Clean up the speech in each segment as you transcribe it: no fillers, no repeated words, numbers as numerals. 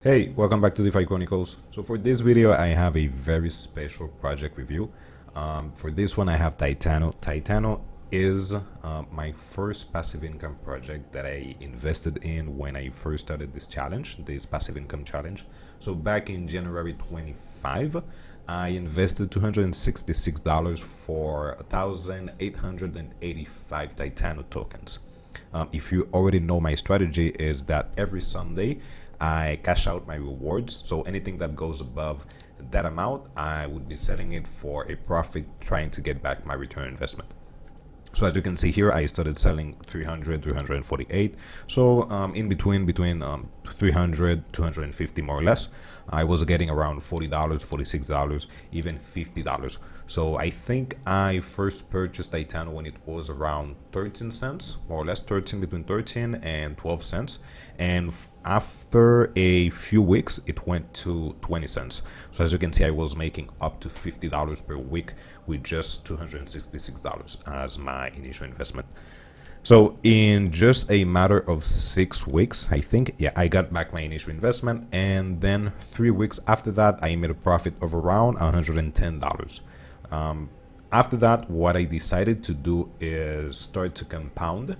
Hey, welcome back to DeFi Chronicles. So for this video, I have a very special project review. For this one, I have Titano. Titano is my first passive income project that I invested in when I first started this challenge, this passive income challenge. So back in January 25, I invested $266 for 1,885 Titano tokens. If you already know, my strategy is that every Sunday I cash out my rewards. So anything that goes above that amount, I would be selling it for a profit, trying to get back my return investment. So as you can see here, I started selling 300, 348. So in between 300, 250 more or less, I was getting around $40, $46, even $50. So I think I first purchased Titano when it was around 13 cents, more or less 13, between 13 and 12 cents. And after a few weeks, it went to 20 cents. So as you can see, I was making up to $50 per week with just $266 as my initial investment. So in just a matter of 6 weeks, I think, yeah, I got back my initial investment. And then 3 weeks after that, I made a profit of around $110. After that, what I decided to do is start to compound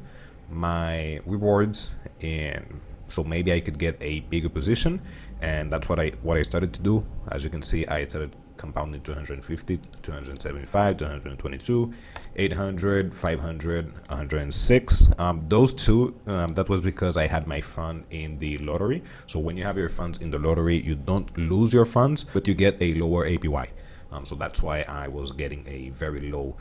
my rewards, and so maybe I could get a bigger position, and that's what I started to do. As you can see, I started compounding 250, 275, 222, 800, 500, 106. Those two, that was because I had my fund in the lottery. So when you have your funds in the lottery, you don't lose your funds, but you get a lower APY. So that's why I was getting a very low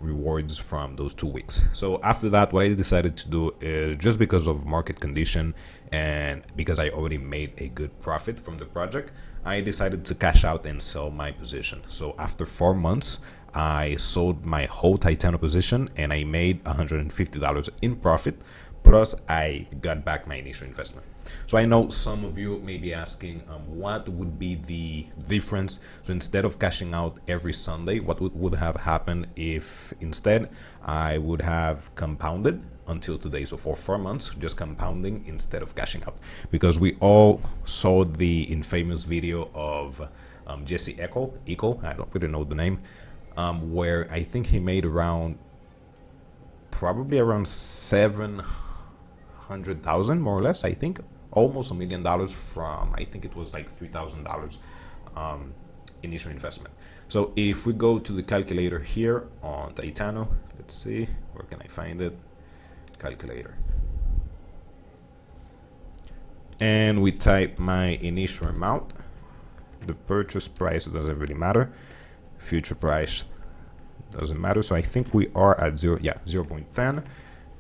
rewards from those 2 weeks. So after that, what I decided to do is, just because of market condition and because I already made a good profit from the project, I decided to cash out and sell my position. So after 4 months, I sold my whole Titano position and I made $150 in profit, plus I got back my initial investment. So I know some of you may be asking, what would be the difference? So instead of cashing out every Sunday, what would have happened if instead I would have compounded until today? So for 4 months, just compounding instead of cashing out, because we all saw the infamous video of Jesse Echo, I don't really know the name, where I think he made probably around 700,000 more or less, I think, almost $1 million from, I think it was like $3,000 initial investment. So if we go to the calculator here on Titano, let's see, where can I find it? Calculator. And we type my initial amount. The purchase price doesn't really matter. Future price doesn't matter. So I think we are at 0.10.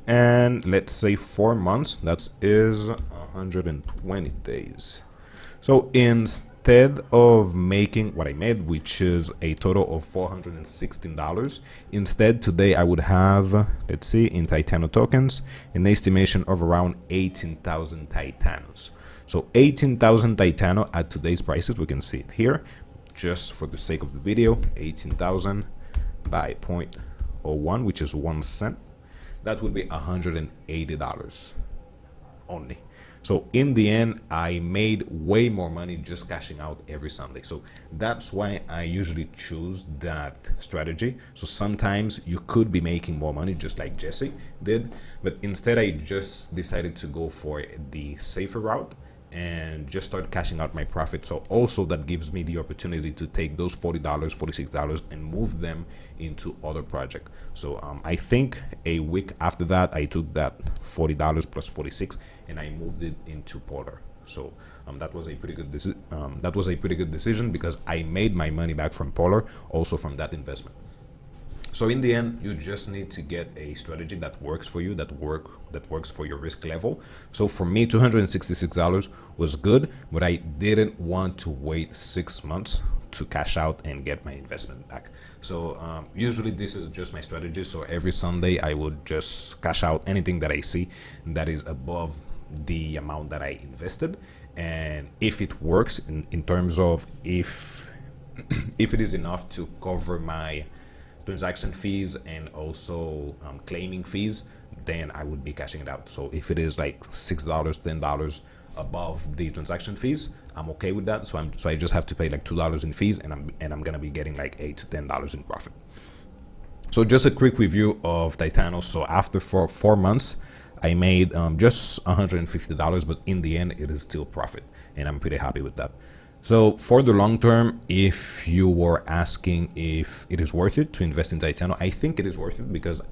And let's say 4 months, that is 120 days. So instead of making what I made, which is a total of $416, instead today I would have, let's see, in Titano tokens, an estimation of around 18,000 Titanos. So 18,000 Titano at today's prices, we can see it here, just for the sake of the video, 18,000 by 0.01, which is 1 cent. That would be $180 only. So in the end, I made way more money just cashing out every Sunday. So that's why I usually choose that strategy. So sometimes you could be making more money, just like Jesse did, but instead I just decided to go for the safer route and just start cashing out my profit. So also that gives me the opportunity to take those $40, $46 and move them into other projects. So I think a week after that, I took that $40 plus 46 and I moved it into Polar. So that was a pretty good decision because I made my money back from Polar, also from that investment. So in the end, you just need to get a strategy that works for you, that works for your risk level. So for me, $266 was good, but I didn't want to wait 6 months to cash out and get my investment back. So usually this is just my strategy. So every Sunday I would just cash out anything that I see that is above the amount that I invested. And if it works in terms of if it is enough to cover my transaction fees and also claiming fees, then I would be cashing it out. So if it is like $6, $10, above the transaction fees, I'm okay with that. So I just have to pay like $2 in fees, and I'm gonna be getting like $8 to $10 in profit. So just a quick review of Titano. So after four months, I made just $150, but in the end, it is still profit, and I'm pretty happy with that. So for the long term, if you were asking if it is worth it to invest in Titano, I think it is worth it because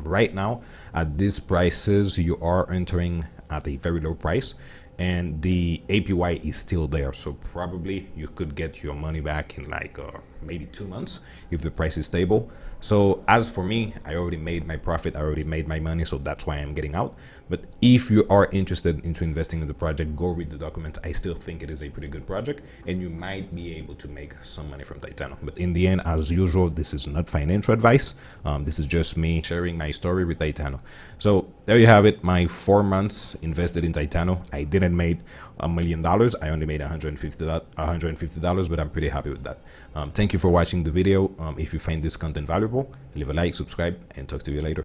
right now at these prices, you are entering at a very low price, and the APY is still there. So probably you could get your money back in like maybe 2 months if the price is stable. So as for me, I already made my profit, I already made my money, so that's why I'm getting out. But if you are interested into investing in the project, go read the documents. I still think it is a pretty good project, and you might be able to make some money from Titano. But in the end, as usual, this is not financial advice. This is just me sharing my story with Titano. So there you have it, my 4 months invested in Titano. I didn't make $1 million. I only made $150, but I'm pretty happy with that. Thank you for watching the video. If you find this content valuable, leave a like, subscribe, and talk to you later.